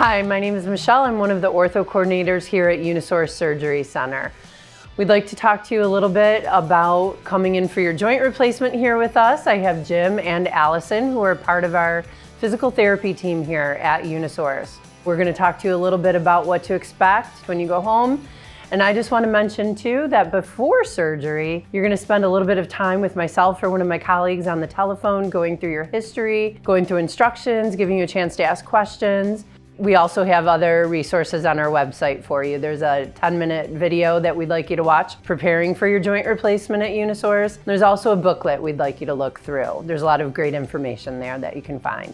Hi, my name is Michelle. I'm one of the ortho coordinators here at UnaSource Surgery Center. We'd like to talk to you a little bit about coming in for your joint replacement here with us. I have Jim and Allison, who are part of our physical therapy team here at UnaSource. We're going to talk to you a little bit about what to expect when you go home. And I just want to mention too that before surgery, you're going to spend a little bit of time with myself or one of my colleagues on the telephone, going through your history, going through instructions, giving you a chance to ask questions. We also have other resources on our website for you. There's a 10-minute video that we'd like you to watch preparing for your joint replacement at UnaSource. There's also a booklet we'd like you to look through. There's a lot of great information there that you can find.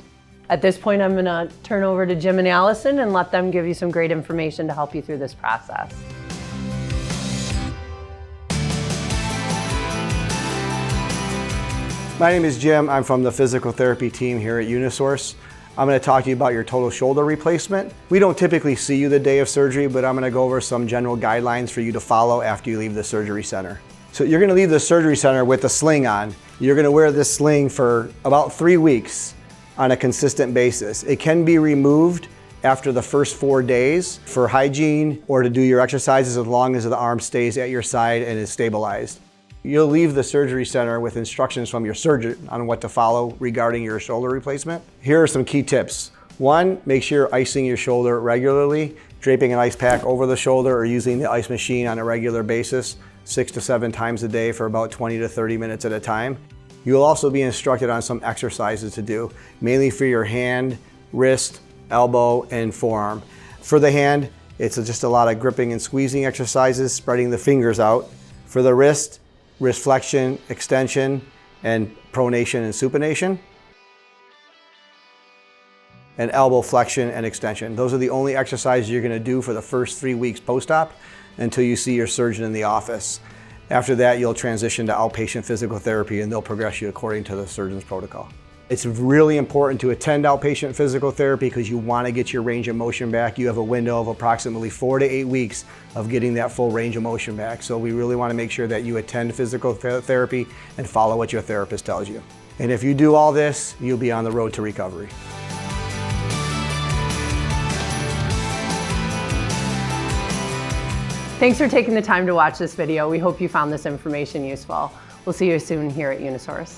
At this point, I'm going to turn over to Jim and Allison and let them give you some great information to help you through this process. My name is Jim. I'm from the physical therapy team here at UnaSource. I'm going to talk to you about your total shoulder replacement. We don't typically see you the day of surgery, but I'm going to go over some general guidelines for you to follow after you leave the surgery center. So you're going to leave the surgery center with a sling on. You're going to wear this sling for about 3 weeks on a consistent basis. It can be removed after the first 4 days for hygiene or to do your exercises as long as the arm stays at your side and is stabilized. You'll leave the surgery center with instructions from your surgeon on what to follow regarding your shoulder replacement. Here are some key tips. 1, make sure you're icing your shoulder regularly, draping an ice pack over the shoulder or using the ice machine on a regular basis, 6 to 7 times a day for about 20 to 30 minutes at a time. You'll also be instructed on some exercises to do, mainly for your hand, wrist, elbow, and forearm. For the hand, it's just a lot of gripping and squeezing exercises, spreading the fingers out. For the wrist flexion, extension, and pronation and supination. And elbow flexion and extension. Those are the only exercises you're going to do for the first 3 weeks post-op until you see your surgeon in the office. After that, you'll transition to outpatient physical therapy and they'll progress you according to the surgeon's protocol. It's really important to attend outpatient physical therapy because you want to get your range of motion back. You have a window of approximately 4 to 8 weeks of getting that full range of motion back. So we really want to make sure that you attend physical therapy and follow what your therapist tells you. And if you do all this, you'll be on the road to recovery. Thanks for taking the time to watch this video. We hope you found this information useful. We'll see you soon here at UnaSource.